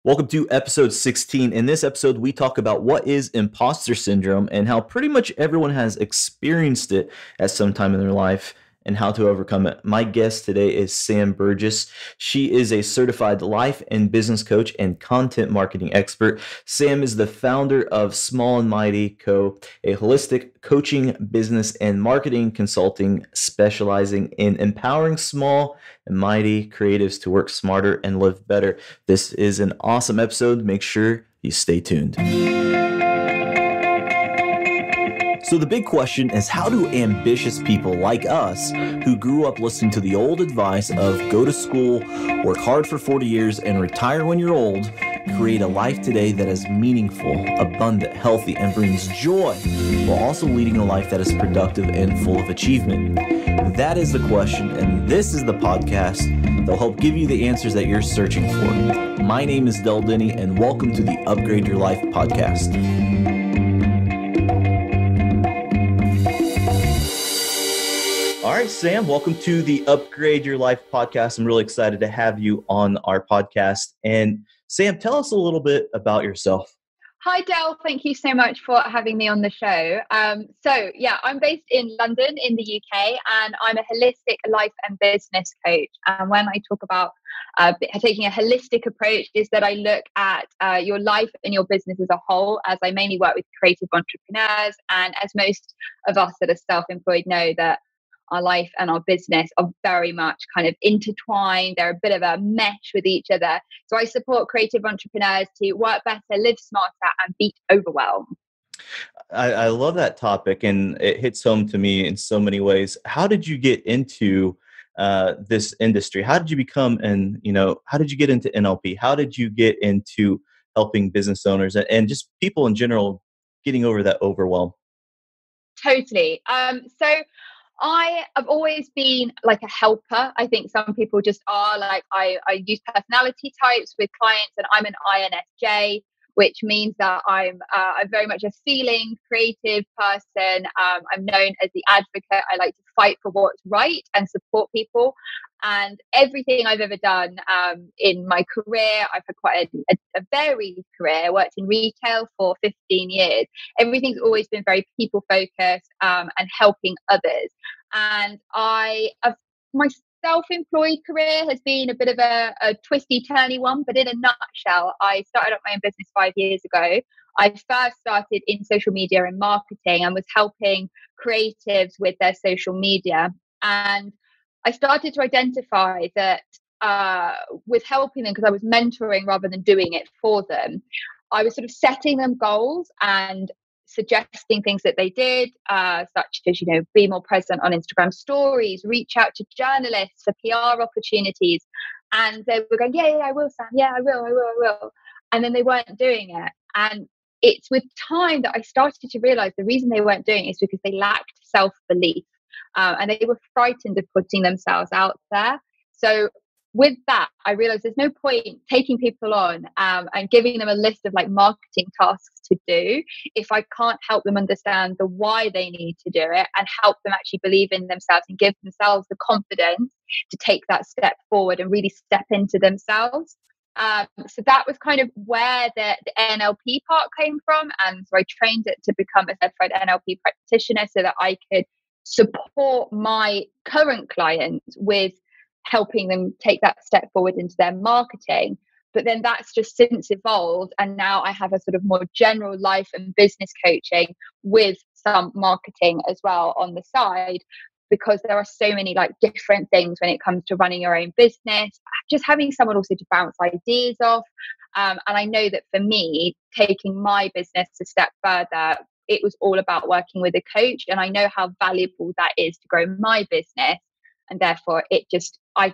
Welcome to episode 16. In this episode, we talk about what is imposter syndrome and how pretty much everyone has experienced it at some time in their life and how to overcome it. My guest today is Sam Burgess. She is a certified life and business coach and content marketing expert. Sam is the founder of Small and Mighty Co., a holistic coaching, business, and marketing consulting specializing in empowering small and mighty creatives to work smarter and live better. This is an awesome episode. Make sure you stay tuned. So the big question is, how do ambitious people like us who grew up listening to the old advice of go to school, work hard for 40 years, and retire when you're old, create a life today that is meaningful, abundant, healthy, and brings joy, while also leading a life that is productive and full of achievement? That is the question, and this is the podcast that will help give you the answers that you're searching for. My name is Del Denny, and welcome to the Upgrade Your Life podcast. All right, Sam, welcome to the Upgrade Your Life podcast. I'm really excited to have you on our podcast. And Sam, tell us a little bit about yourself. Hi, Del. Thank you so much for having me on the show. I'm based in London in the UK, and I'm a holistic life and business coach. And when I talk about taking a holistic approach, is that I look at your life and your business as a whole, as I mainly work with creative entrepreneurs. And as most of us that are self-employed know, that our life and our business are very much kind of intertwined. They're a bit of a mesh with each other. So I support creative entrepreneurs to work better, live smarter, and beat overwhelm. I love that topic, and it hits home to me in so many ways. How did you get into this industry? How did you become, how did you get into NLP? How did you get into helping business owners and just people in general getting over that overwhelm? Totally. I have always been like a helper. I think some people just are like, I use personality types with clients, and I'm an INFJ, which means that I'm very much a feeling creative person. I'm known as the advocate. I like to fight for what's right and support people. And everything I've ever done in my career, I've had quite a varied career. I worked in retail for 15 years. Everything's always been very people focused and helping others. And my self-employed career has been a bit of a twisty, turny one, but in a nutshell, I started up my own business 5 years ago. I first started in social media and marketing and was helping creatives with their social media. And I started to identify that with helping them, because I was mentoring rather than doing it for them, I was sort of setting them goals and suggesting things that they did, such as, be more present on Instagram stories, reach out to journalists for PR opportunities. And they were going, yeah, I will, Sam. Yeah, I will. And then they weren't doing it. And it's with time that I started to realize the reason they weren't doing it is because they lacked self-belief. And they were frightened of putting themselves out there. So with that, I realized there's no point taking people on and giving them a list of like marketing tasks to do if I can't help them understand the why they need to do it and help them actually believe in themselves and give themselves the confidence to take that step forward and really step into themselves. So that was kind of where the NLP part came from. And so I trained it to become a certified NLP practitioner so that I could support my current clients with helping them take that step forward into their marketing. But then that's just since evolved. And now I have a sort of more general life and business coaching with some marketing as well on the side, because there are so many like different things when it comes to running your own business, just having someone also to bounce ideas off. And I know that for me, taking my business a step further, it was all about working with a coach. And I know how valuable that is to grow my business. And therefore I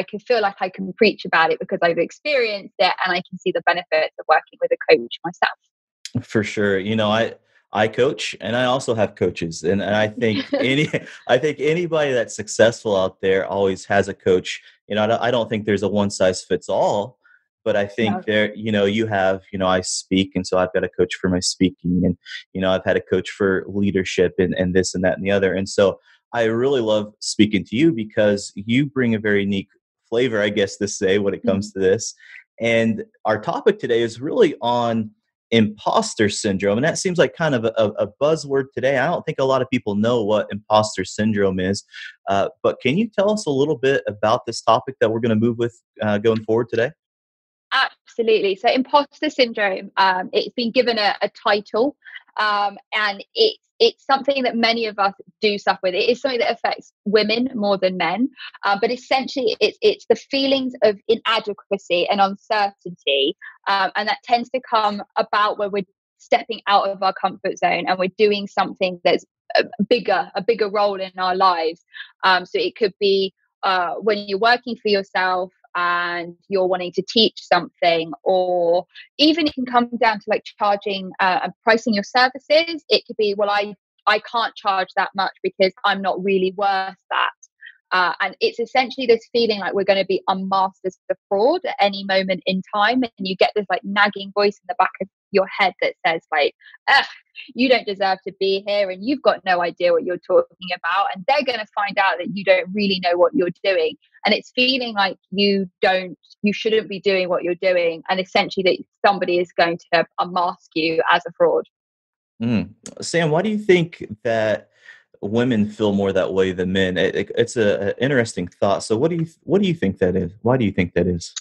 can feel like I can preach about it because I've experienced it and I can see the benefits of working with a coach myself. For sure. I coach, and I also have coaches, and I think anybody that's successful out there always has a coach. I don't think there's a one size fits all, but I think you have, I speak, and so I've got a coach for my speaking, and I've had a coach for leadership and this and that and the other. And so I really love speaking to you because you bring a very unique flavor, I guess to say, when it comes to this. And our topic today is really on imposter syndrome. And that seems like kind of a buzzword today. I don't think a lot of people know what imposter syndrome is. But can you tell us a little bit about this topic that we're going to move with going forward today? Absolutely. So, imposter syndrome, it's been given a title, and it's something that many of us do suffer with. It is something that affects women more than men, but essentially, it's the feelings of inadequacy and uncertainty, and that tends to come about when we're stepping out of our comfort zone and we're doing something that's a bigger role in our lives. So it could be when you're working for yourself and you're wanting to teach something, or even it can come down to like charging and pricing your services. It could be, well, I can't charge that much because I'm not really worth that. And it's essentially this feeling like we're going to be unmasked as the fraud at any moment in time. And you get this like nagging voice in the back of your head that says like, ugh, you don't deserve to be here and you've got no idea what you're talking about. And they're going to find out that you don't really know what you're doing. And it's feeling like you shouldn't be doing what you're doing. And essentially that somebody is going to unmask you as a fraud. Mm. Sam, why do you think that women feel more that way than men? It's an interesting thought. So, what do you think that is? Why do you think that is?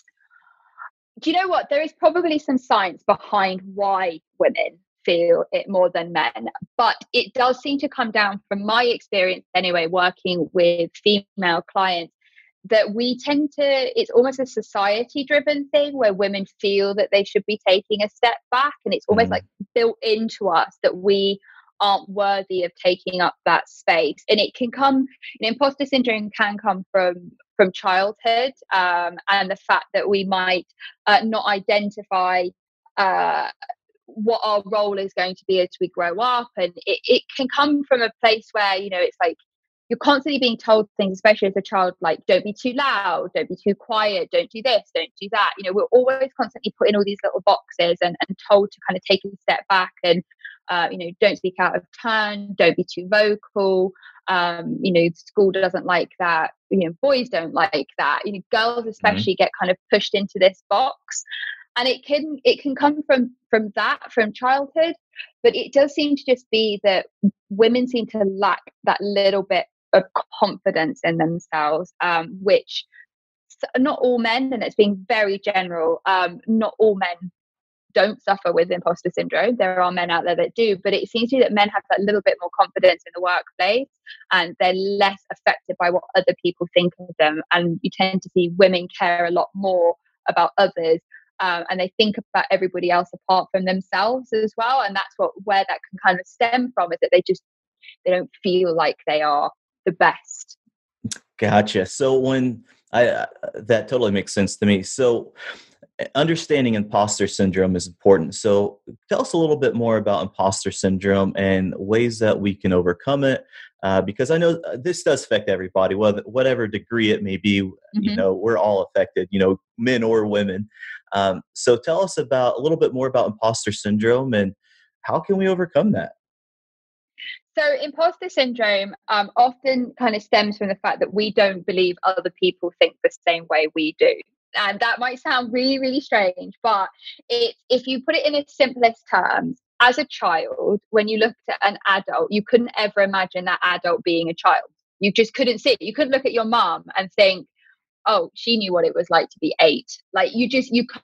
Do you know what? There is probably some science behind why women feel it more than men, but it does seem to come down from my experience anyway, working with female clients, that we tend to, it's almost a society driven thing where women feel that they should be taking a step back. And it's almost like Mm, built into us that we aren't worthy of taking up that space. And it can come, imposter syndrome can come from childhood, and the fact that we might not identify uh, what our role is going to be as we grow up. And it can come from a place where, it's like you're constantly being told things, especially as a child, like don't be too loud, don't be too quiet, don't do this, don't do that. We're always constantly put in all these little boxes and told to kind of take a step back and don't speak out of turn, don't be too vocal. School doesn't like that. Boys don't like that. Girls mm, especially get kind of pushed into this box, and it can come from childhood, but it does seem to just be that women seem to lack that little bit of confidence in themselves, which not all men, and it's being very general, not all men don't suffer with imposter syndrome. There are men out there that do, but it seems to be that men have that little bit more confidence in the workplace and they're less affected by what other people think of them. And you tend to see women care a lot more about others, and they think about everybody else apart from themselves as well. And that's where that can kind of stem from, is that they don't feel like they are the best. gotcha. So when that totally makes sense to me. So understanding imposter syndrome is important. So tell us a little bit more about imposter syndrome and ways that we can overcome it. Because I know this does affect everybody, whatever degree it may be. Mhm. We're all affected. Men or women. So tell us about a little bit more about imposter syndrome and how can we overcome that? So, imposter syndrome often kind of stems from the fact that we don't believe other people think the same way we do. And that might sound really, really strange, but if you put it in its simplest terms, as a child, when you looked at an adult, you couldn't ever imagine that adult being a child. You just couldn't see it. You couldn't look at your mom and think, oh, she knew what it was like to be 8. Like you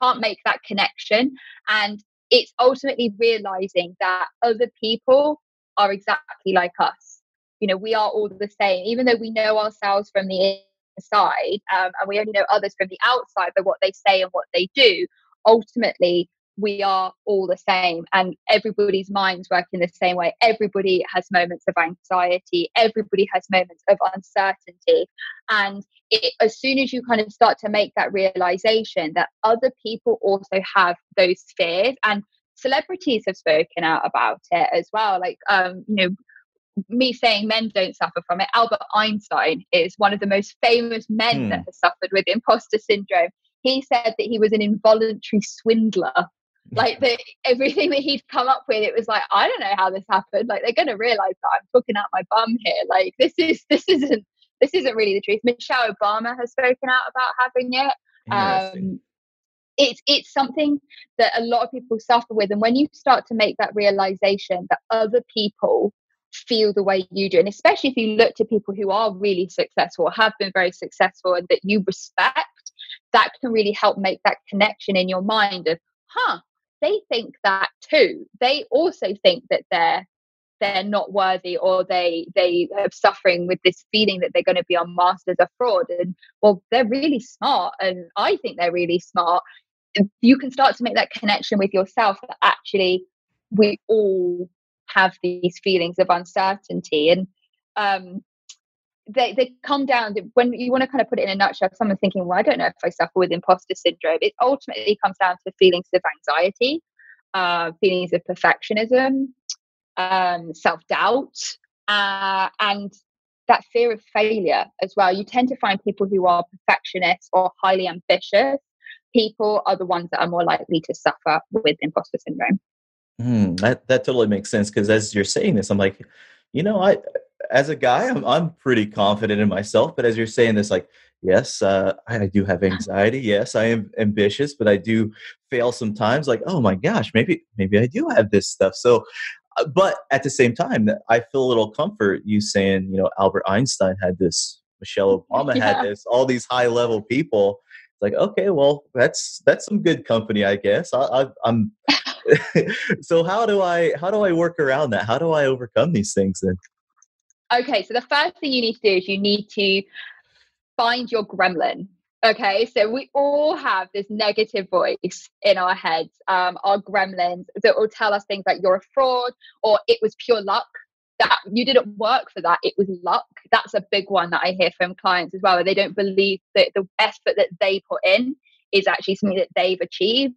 can't make that connection. And it's ultimately realizing that other people are exactly like us. We are all the same, even though we know ourselves from the inside, and we only know others from the outside by what they say and what they do. Ultimately, we are all the same, and everybody's minds work in the same way. Everybody has moments of anxiety, everybody has moments of uncertainty. And as soon as you kind of start to make that realization that other people also have those fears, and celebrities have spoken out about it as well, like me saying men don't suffer from it. Albert Einstein is one of the most famous men that Hmm. has suffered with imposter syndrome. He said that he was an involuntary swindler. Like everything that he'd come up with, it was like, I don't know how this happened. Like they're going to realize that I'm talking out my bum here. Like this isn't really the truth. Michelle Obama has spoken out about having it. Interesting. it's something that a lot of people suffer with. And when you start to make that realization that other people feel the way you do, and especially if you look to people who are really successful, have been very successful, and that you respect, that can really help make that connection in your mind of, they think that too. They also think that they're not worthy, or they are suffering with this feeling that they're going to be unmasked as a fraud. And well, they're really smart, and I think they're really smart. You can start to make that connection with yourself that actually we all have these feelings of uncertainty. And they come down to, when you want to kind of put it in a nutshell, someone's thinking, well, I don't know if I suffer with imposter syndrome. It ultimately comes down to feelings of anxiety, feelings of perfectionism, self-doubt, and that fear of failure as well. You tend to find people who are perfectionists or highly ambitious people are the ones that are more likely to suffer with imposter syndrome. That totally makes sense, because as you're saying this, I'm like, I as a guy, I'm pretty confident in myself, but as you're saying this, like, yes, I do have anxiety. Yes, I am ambitious, but I do fail sometimes. Like, oh my gosh, maybe I do have this stuff. So, but at the same time, I feel a little comfort you saying, Albert Einstein had this, Michelle Obama had Yeah. this, all these high level people. It's like, okay, well, that's some good company, I guess. I'm so how do I work around that? How do I overcome these things then? Okay, so the first thing you need to do is you need to find your gremlin. Okay, so we all have this negative voice in our heads, our gremlins that will tell us things like you're a fraud, or it was pure luck, that you didn't work for that, it was luck. That's a big one that I hear from clients as well, where they don't believe that the effort that they put in is actually something that they've achieved.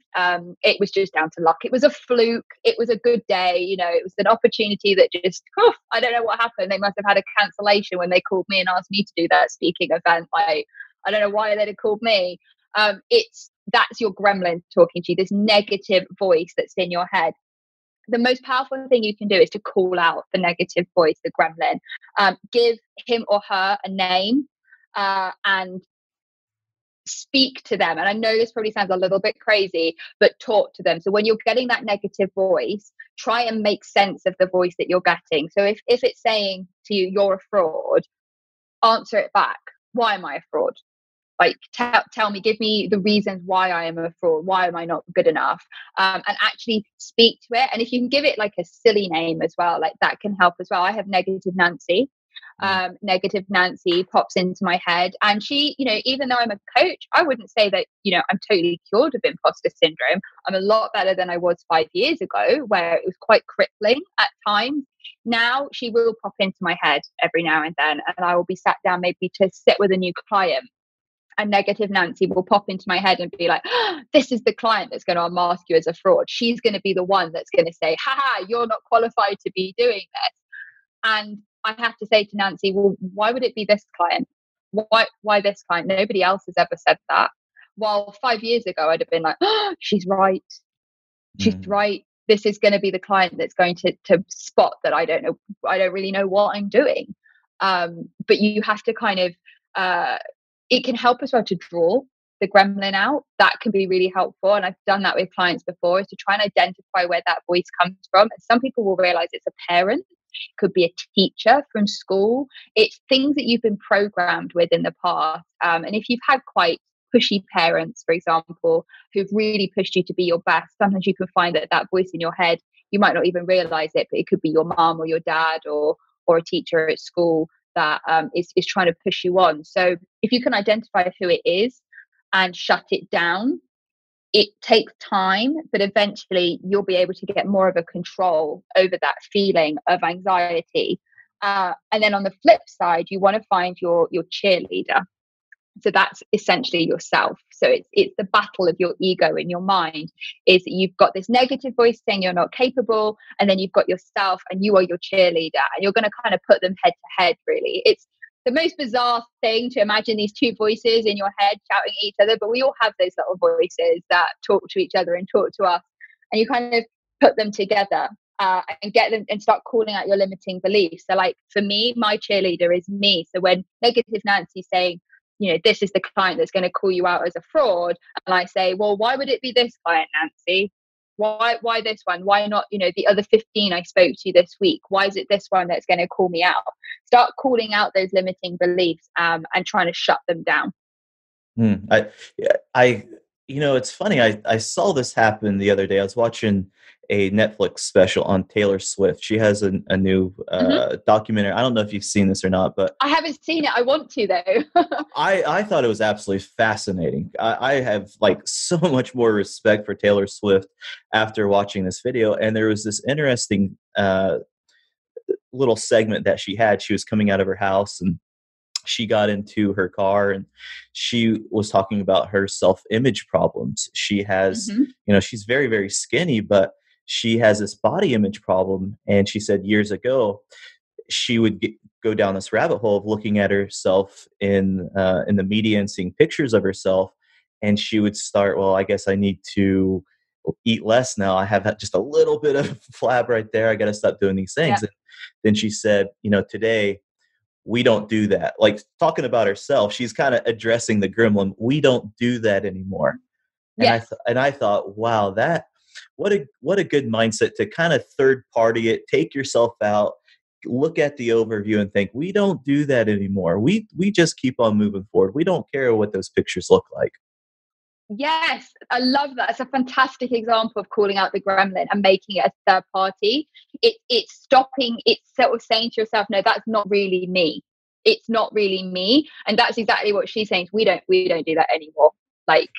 It was just down to luck. It was a fluke. It was a good day. It was an opportunity that just, I don't know what happened. They must have had a cancellation when they called me and asked me to do that speaking event. Like, I don't know why they'd have called me. That's your gremlin talking to you, this negative voice that's in your head. The most powerful thing you can do is to call out the negative voice, the gremlin. Give him or her a name, and speak to them. And I know this probably sounds a little bit crazy, but talk to them. So when you're getting that negative voice, try and make sense of the voice that you're getting. So if it's saying to you, you're a fraud, answer it back. Why am I a fraud? Like, tell me, give me the reasons why I am a fraud. Why am I not good enough? And actually speak to it. And if you can give it like a silly name as well, like that can help as well. I have Negative Nancy. Negative Nancy pops into my head, and she, even though I'm a coach, I wouldn't say that, I'm totally cured of imposter syndrome. I'm a lot better than I was 5 years ago, where it was quite crippling at times. Now she will pop into my head every now and then, and I will be sat down maybe to sit with a new client, and Negative Nancy will pop into my head and be like, this is the client that's going to unmask you as a fraud. She's going to be the one that's going to say, you're not qualified to be doing this. And I have to say to Nancy, well, why would it be this client? Why this client? Nobody else has ever said that. While 5 years ago, I'd have been like, she's right. She's Mm. right. This is going to be the client that's going to spot that I don't know. I don't really know what I'm doing. But you have to kind of, it can help as well to draw the gremlin out. That can be really helpful. And I've done that with clients before, is to try and identify where that voice comes from. And some people will realize it's a parent, could be a teacher from school. It's things that you've been programmed with in the past. And if you've had quite pushy parents, for example, who've really pushed you to be your best, sometimes you can find that voice in your head, you might not even realize it, but it could be your mom or your dad or a teacher at school that is trying to push you on. So if you can identify who it is and shut it down, it takes time, but eventually you'll be able to get more of a control over that feeling of anxiety. And then on the flip side, you want to find your cheerleader. So that's essentially yourself. So it's the battle of your ego in your mind, is that you've got this negative voice saying you're not capable, and then you've got yourself and you are your cheerleader, and you're going to kind of put them head to head, really. It's the most bizarre thing to imagine these two voices in your head shouting at each other, but we all have those little voices that talk to each other and talk to us, and you kind of put them together. And get them and start calling out your limiting beliefs. So like for me, my cheerleader is me. So when Negative Nancy's saying, this is the client that's going to call you out as a fraud. And I say, well, why would it be this client, Nancy? Why this one? Why not, the other 15 I spoke to this week? Why is it this one that's going to call me out? Start calling out those limiting beliefs and trying to shut them down. It's funny. I saw this happen the other day. I was watching a Netflix special on Taylor Swift. She has a new documentary. I don't know if you've seen this or not, but I haven't seen it. I want to, though. I thought it was absolutely fascinating. I have like so much more respect for Taylor Swift after watching this video. And there was this interesting little segment that she had. She was coming out of her house and she got into her car and she was talking about her self-image problems. She has, she's very, very skinny, but she has this body image problem. And she said years ago, she would go down this rabbit hole of looking at herself in the media and seeing pictures of herself. And she would start, well, I guess I need to eat less now. I have just a little bit of flab right there. I got to stop doing these things. Yeah. And then she said, today, we don't do that. Like talking about herself, she's kind of addressing the gremlin. We don't do that anymore. And I thought, wow, what a good mindset to kind of third party it, take yourself out, look at the overview and think, we don't do that anymore. We just keep on moving forward. We don't care what those pictures look like. Yes, I love that. It's a fantastic example of calling out the gremlin and making it a third party. It's stopping, it's sort of saying to yourself, no, that's not really me. It's not really me. And that's exactly what she's saying. We don't do that anymore. Like,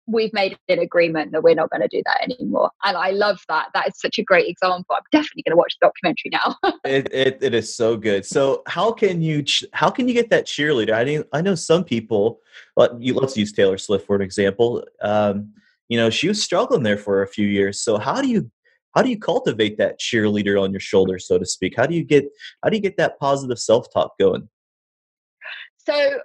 we've made an agreement that we're not going to do that anymore. And I love that. That is such a great example. I'm definitely going to watch the documentary now. It is so good. So how can you get that cheerleader? I know some people, let's use Taylor Swift for an example. She was struggling there for a few years. So how do you cultivate that cheerleader on your shoulder, so to speak? How do you get that positive self-talk going? So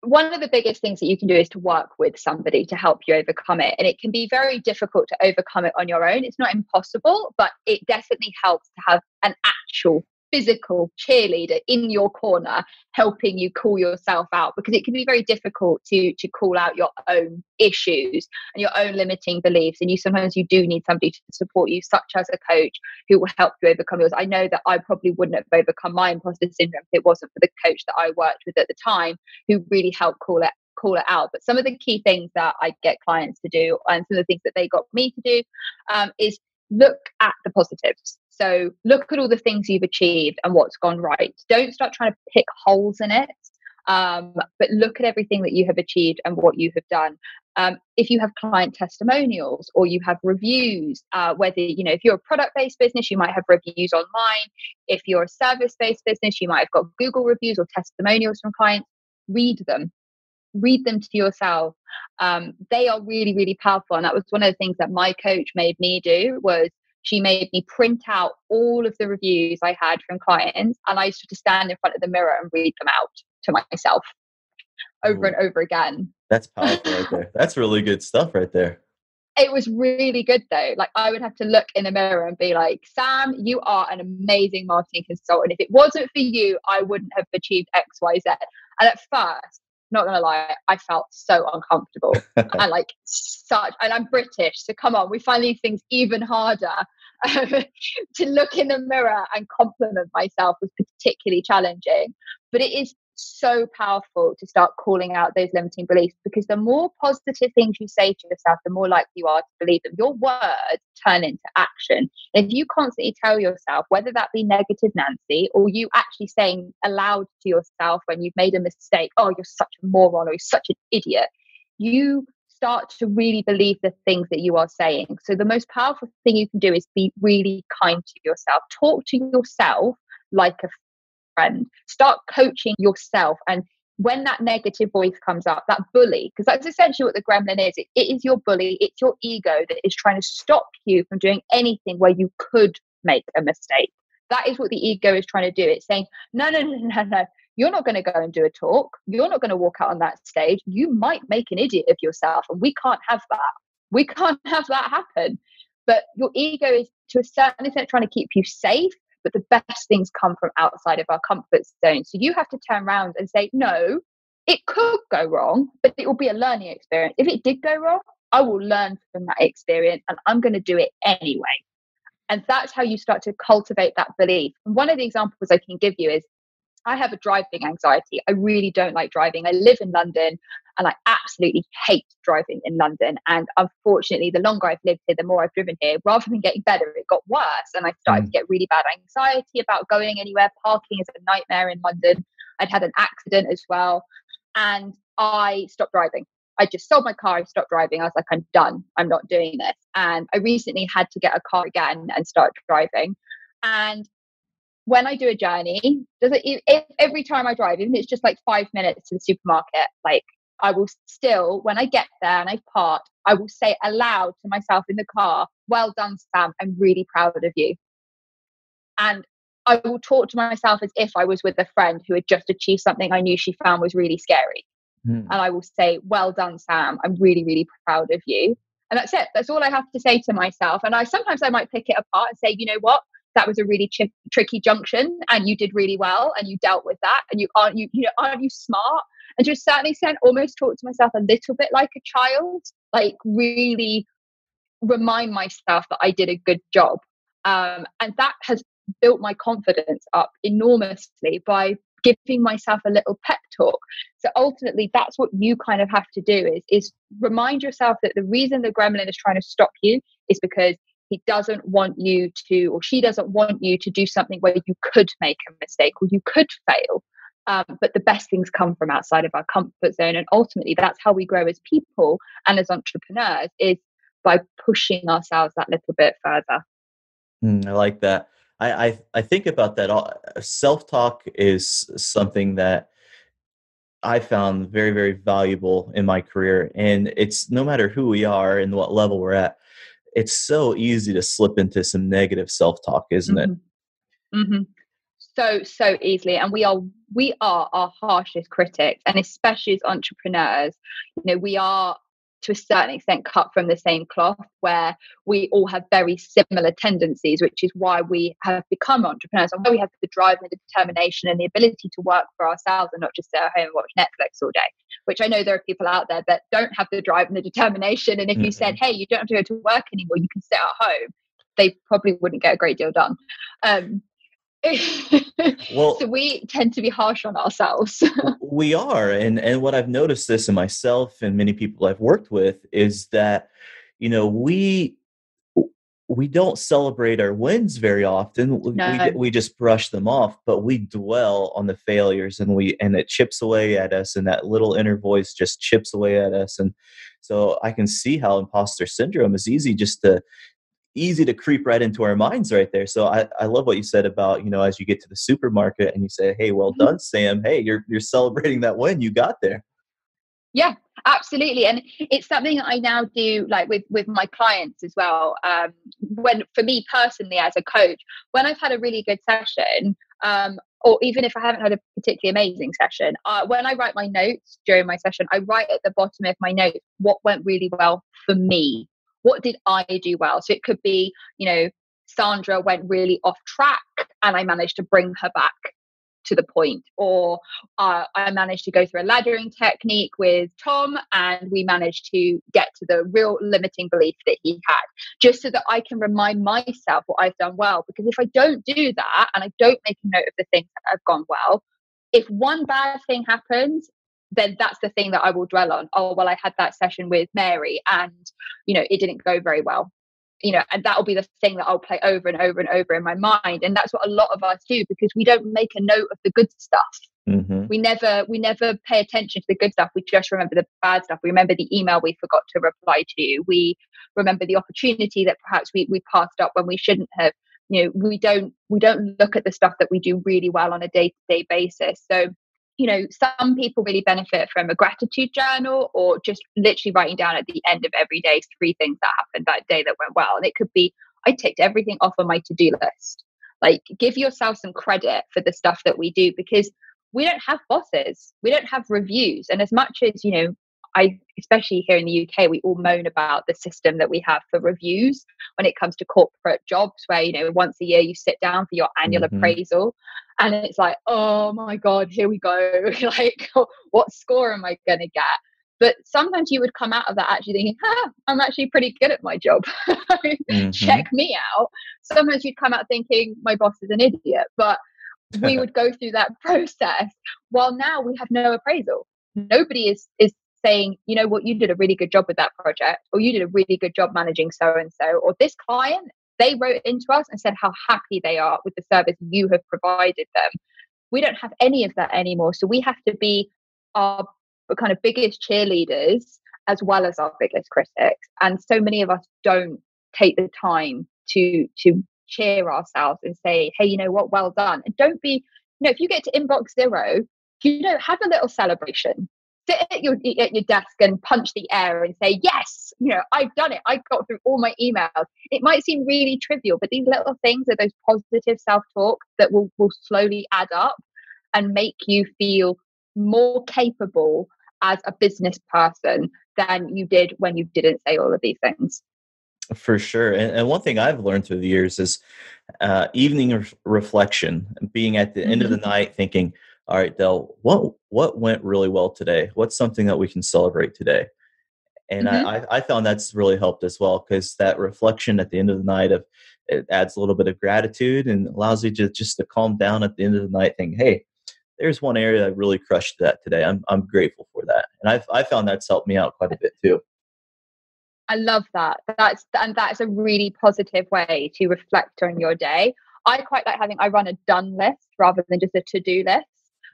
one of the biggest things that you can do is to work with somebody to help you overcome it. And it can be very difficult to overcome it on your own. It's not impossible, but it definitely helps to have an actual physical cheerleader in your corner helping you call yourself out, because it can be very difficult to call out your own issues and your own limiting beliefs. And sometimes you do need somebody to support you, such as a coach who will help you overcome yours. I know that I probably wouldn't have overcome my imposter syndrome if it wasn't for the coach that I worked with at the time, who really helped call it out. But some of the key things that I get clients to do, and some of the things that they got me to do, is look at the positives. So look at all the things you've achieved and what's gone right. Don't start trying to pick holes in it, but look at everything that you have achieved and what you have done. If you have client testimonials or you have reviews, whether, if you're a product-based business, you might have reviews online. If you're a service-based business, you might have got Google reviews or testimonials from clients. Read them to yourself. They are really, really powerful. And that was one of the things that my coach made me do, was she made me print out all of the reviews I had from clients, and I used to stand in front of the mirror and read them out to myself over and over again. That's powerful right there. That's really good stuff right there. It was really good though. Like, I would have to look in the mirror and be like, Sam, you are an amazing marketing consultant. If it wasn't for you, I wouldn't have achieved X, Y, Z. And at first, not gonna lie, I felt so uncomfortable and and I'm British, so come on, we find these things even harder. To look in the mirror and compliment myself was particularly challenging, but it is so powerful to start calling out those limiting beliefs, because the more positive things you say to yourself, the more likely you are to believe them. Your words turn into action. And if you constantly tell yourself, whether that be negative Nancy, or you actually saying aloud to yourself when you've made a mistake, oh, you're such a moron, or you're such an idiot, you start to really believe the things that you are saying. So the most powerful thing you can do is be really kind to yourself. Talk to yourself like a friend. Start coaching yourself. And when that negative voice comes up, that bully, because that's essentially what the gremlin is. It is your bully. It's your ego that is trying to stop you from doing anything where you could make a mistake. That is what the ego is trying to do. It's saying, no. You're not going to go and do a talk. You're not going to walk out on that stage. You might make an idiot of yourself, and we can't have that. We can't have that happen. But your ego is, to a certain extent, trying to keep you safe, but the best things come from outside of our comfort zone. So you have to turn around and say, no, It could go wrong, but it will be a learning experience. If it did go wrong, I will learn from that experience and I'm going to do it anyway. And that's how you start to cultivate that belief. And one of the examples I can give you is I have a driving anxiety. I really don't like driving. I live in London and I absolutely hate driving in London. And unfortunately, the longer I've lived here, the more I've driven here, rather than getting better, it got worse. And I started to get really bad anxiety about going anywhere. Parking is a nightmare in London. I'd had an accident as well. And I stopped driving. I just sold my car. I stopped driving. I was like, I'm done. I'm not doing this. And I recently had to get a car again and start driving. And when I do a journey, if every time I drive, even if it's just like 5 minutes to the supermarket, like I will still, when I get there and I've parked, I will say aloud to myself in the car, well done, Sam. I'm really proud of you. And I will talk to myself as if I was with a friend who had just achieved something I knew she found was really scary. And I will say, well done, Sam. I'm really, really proud of you. And that's it. That's all I have to say to myself. And sometimes I might pick it apart and say, you know what? That was a really tricky junction and you did really well and you dealt with that. And aren't you smart? And to a certain extent, almost talk to myself a little bit like a child, like really remind myself that I did a good job. And that has built my confidence up enormously by giving myself a little pep talk. So ultimately, that's what you kind of have to do is remind yourself that the reason the gremlin is trying to stop you is because he doesn't want you to, or she doesn't want you to do something where you could make a mistake or you could fail. But the best things come from outside of our comfort zone. And ultimately, that's how we grow as people and as entrepreneurs, is by pushing ourselves that little bit further. I like that. I think about that. Self-talk is something that I found very, very valuable in my career. And it's no matter who we are and what level we're at, it's so easy to slip into some negative self-talk, isn't it? Mm-hmm. So easily. And we are our harshest critics. And especially as entrepreneurs, we are to a certain extent cut from the same cloth, where we all have very similar tendencies, which is why we have become entrepreneurs and why we have the drive and the determination and the ability to work for ourselves and not just sit at home and watch Netflix all day, which I know there are people out there that don't have the drive and the determination. And if you said, hey, you don't have to go to work anymore, you can sit at home, they probably wouldn't get a great deal done. Well, so we tend to be harsh on ourselves. we are, and what I've noticed this in myself and many people I've worked with is that we don't celebrate our wins very often. No. We just brush them off, but we dwell on the failures and it chips away at us, and that little inner voice just chips away at us. And so I can see how imposter syndrome is easy to creep right into our minds right there. So I love what you said about, as you get to the supermarket and you say, hey, well done, Sam. Hey, you're celebrating that win you got there. Yeah, absolutely. And it's something that I now do, like with my clients as well. When, for me personally, as a coach, when I've had a really good session, or even if I haven't had a particularly amazing session, when I write my notes during my session, I write at the bottom of my notes what went really well for me. What did I do well? So it could be, Sandra went really off track and I managed to bring her back to the point, or I managed to go through a laddering technique with Tom and we managed to get to the real limiting belief that he had, just so that I can remind myself what I've done well. Because if I don't do that and I don't make a note of the things that have gone well, if one bad thing happens, then that's the thing that I will dwell on. Oh, well, I had that session with Mary and, it didn't go very well. And that'll be the thing that I'll play over and over and over in my mind. And that's what a lot of us do, because we don't make a note of the good stuff. Mm-hmm. We never pay attention to the good stuff. We just remember the bad stuff. We remember the email we forgot to reply to. We remember the opportunity that perhaps we passed up when we shouldn't have. We don't look at the stuff that we do really well on a day-to-day basis. So some people really benefit from a gratitude journal, or just literally writing down at the end of every day 3 things that happened that day that went well. And it could be, I ticked everything off on my to-do list. Like, give yourself some credit for the stuff that we do, because we don't have bosses. We don't have reviews. And as much as, especially here in the UK, we all moan about the system that we have for reviews when it comes to corporate jobs, where, once a year you sit down for your annual appraisal. And it's like, oh my God, here we go. Like, what score am I going to get? But sometimes you would come out of that actually thinking, I'm actually pretty good at my job. Mm-hmm. Check me out. Sometimes you'd come out thinking, my boss is an idiot. But we would go through that process, while now we have no appraisal. Nobody is saying, you know what, you did a really good job with that project, or you did a really good job managing so and so, or this client, they wrote into us and said how happy they are with the service you have provided them. We don't have any of that anymore. So we have to be our kind of biggest cheerleaders as well as our biggest critics. And so many of us don't take the time to cheer ourselves and say, hey, you know what, well done. And don't be, if you get to inbox 0, have a little celebration. Sit at your desk and punch the air and say, yes, I've done it. I got through all my emails. It might seem really trivial, but these little things are those positive self-talk that will slowly add up and make you feel more capable as a business person than you did when you didn't say all of these things. For sure. And one thing I've learned through the years is evening reflection, being at the end of the night thinking, all right, Del, what went really well today? What's something that we can celebrate today? And I found that's really helped as well, because that reflection at the end of the night, it adds a little bit of gratitude and allows you to just to calm down at the end of the night, think, hey, there's one area that really crushed that today. I'm grateful for that. And I found that's helped me out quite a bit too. I love that. That's a really positive way to reflect on your day. I quite like I run a done list rather than just a to-do list.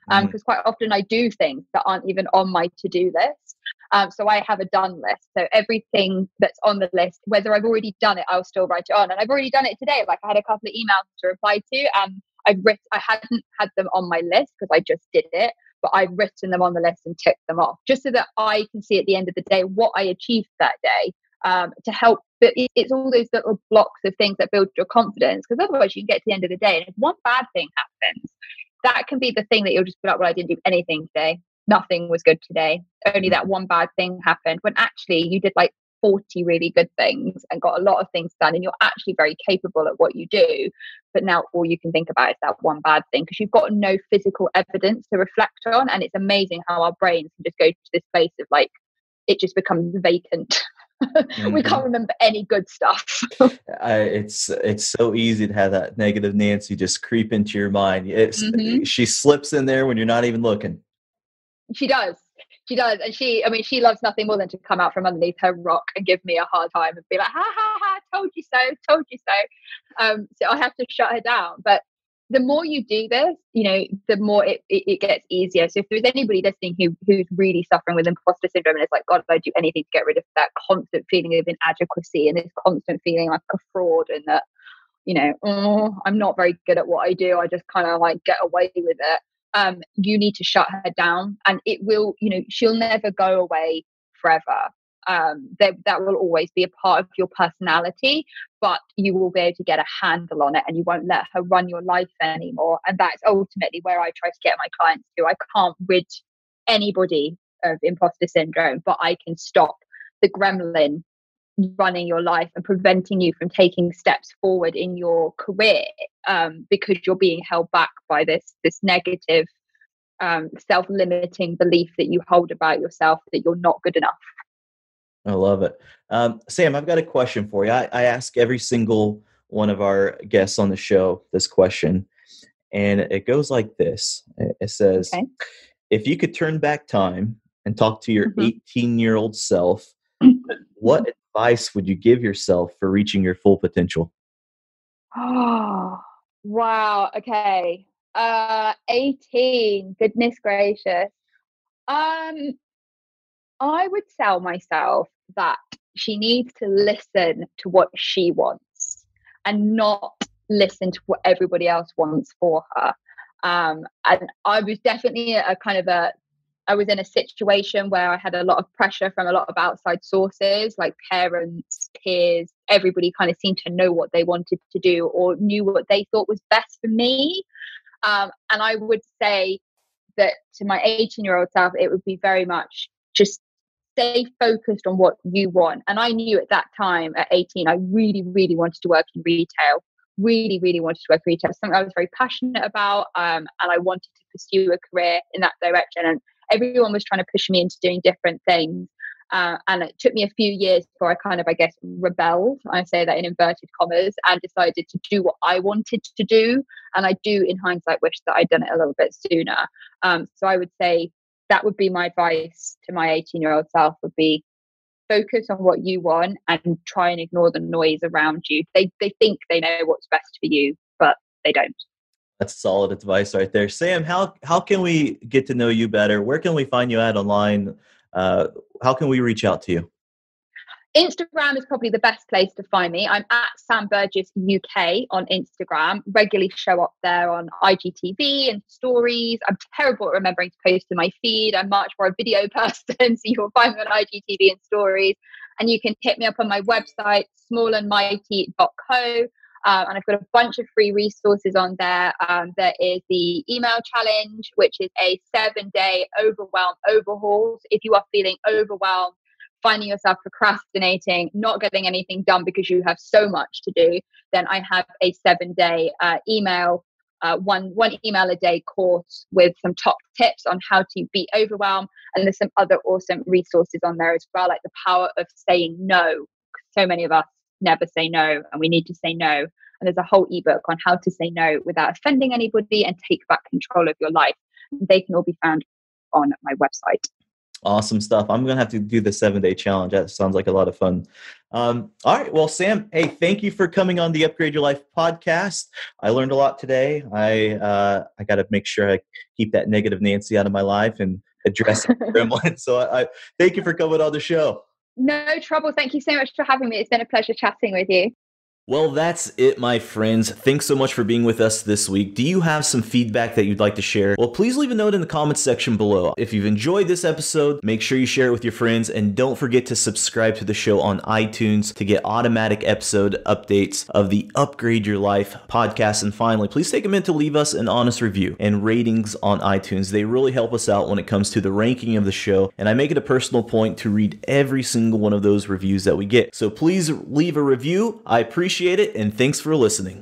Because quite often I do things that aren't even on my to-do list. So I have a done list. So everything that's on the list, whether I've already done it, I'll still write it on. And I've already done it today. Like, I had a couple of emails to reply to, and I hadn't had them on my list because I just did it, but I've written them on the list and ticked them off, just so that I can see at the end of the day what I achieved that day. To help, but it's all those little blocks of things that build your confidence, because otherwise you can get to the end of the day and if one bad thing happens, that can be the thing that you'll just be like, well, I didn't do anything today, nothing was good today, only that one bad thing happened, when actually you did like 40 really good things and got a lot of things done, and you're actually very capable at what you do. But now all you can think about is that one bad thing, because you've got no physical evidence to reflect on. And it's amazing how our brains can just go to this place of like, it just becomes vacant. We can't remember any good stuff. It's so easy to have that negative Nancy just creep into your mind. She slips in there when you're not even looking. She does. And she loves nothing more than to come out from underneath her rock and give me a hard time and be like, ha ha ha, told you so. So I have to shut her down. But the more you do this, the more it gets easier. So if there's anybody listening who's really suffering with imposter syndrome and it's like, God, I'd do anything to get rid of that constant feeling of inadequacy and this constant feeling like a fraud, and that, I'm not very good at what I do, I just kind of like get away with it. You need to shut her down, and it will, she'll never go away forever. That will always be a part of your personality, but you will be able to get a handle on it and you won't let her run your life anymore. And that's ultimately where I try to get my clients to. I can't rid anybody of imposter syndrome, but I can stop the gremlin running your life and preventing you from taking steps forward in your career, because you're being held back by this negative self-limiting belief that you hold about yourself, that you're not good enough. I love it. Sam, I've got a question for you. I ask every single one of our guests on the show this question, and it goes like this. It says, okay, if you could turn back time and talk to your 18-year-old self, what advice would you give yourself for reaching your full potential? Oh, wow. Okay. 18. Goodness gracious. I would tell myself that she needs to listen to what she wants and not listen to what everybody else wants for her. And I was definitely I was in a situation where I had a lot of pressure from a lot of outside sources, like parents, peers, everybody kind of seemed to know what they wanted to do or knew what they thought was best for me. And I would say that to my 18-year-old self, it would be very much just stay focused on what you want. And I knew at that time at 18, I really, really wanted to work in retail. really, really wanted to work for retail, something I was very passionate about, and I wanted to pursue a career in that direction. And everyone was trying to push me into doing different things. And it took me a few years before I kind of, I guess, rebelled. I say that in inverted commas, and decided to do what I wanted to do. And I do, in hindsight, wish that I'd done it a little bit sooner. So I would say that would be my advice to my 18-year-old self, would be focus on what you want and try and ignore the noise around you. They think they know what's best for you, but they don't. That's solid advice right there. Sam, how can we get to know you better? Where can we find you at online? How can we reach out to you? Instagram is probably the best place to find me. I'm at Sam Burgess UK on Instagram. Regularly show up there on IGTV and stories. I'm terrible at remembering to post to my feed. I'm much more a video person, so you'll find me on IGTV and stories. And you can hit me up on my website, smallandmighty.co. And I've got a bunch of free resources on there. There is the email challenge, which is a 7-day overwhelm overhaul. So if you are feeling overwhelmed, finding yourself procrastinating, not getting anything done because you have so much to do, then I have a 7-day one email a day course with some top tips on how to beat overwhelm. And there's some other awesome resources on there as well, like the power of saying no. So many of us never say no, and we need to say no. And there's a whole ebook on how to say no without offending anybody and take back control of your life. They can all be found on my website. Awesome stuff. I'm going to have to do the 7-day challenge. That sounds like a lot of fun. All right. Well, Sam, hey, thank you for coming on the Upgrade Your Life podcast. I learned a lot today. I got to make sure I keep that negative Nancy out of my life and address the gremlin. So I thank you for coming on the show. No trouble. Thank you so much for having me. It's been a pleasure chatting with you. Well, that's it, my friends. Thanks so much for being with us this week. Do you have some feedback that you'd like to share? Well, please leave a note in the comments section below. If you've enjoyed this episode, make sure you share it with your friends, and don't forget to subscribe to the show on iTunes to get automatic episode updates of the Upgrade Your Life podcast. And finally, please take a minute to leave us an honest review and ratings on iTunes. They really help us out when it comes to the ranking of the show, and I make it a personal point to read every single one of those reviews that we get. So please leave a review. I appreciate it, and thanks for listening.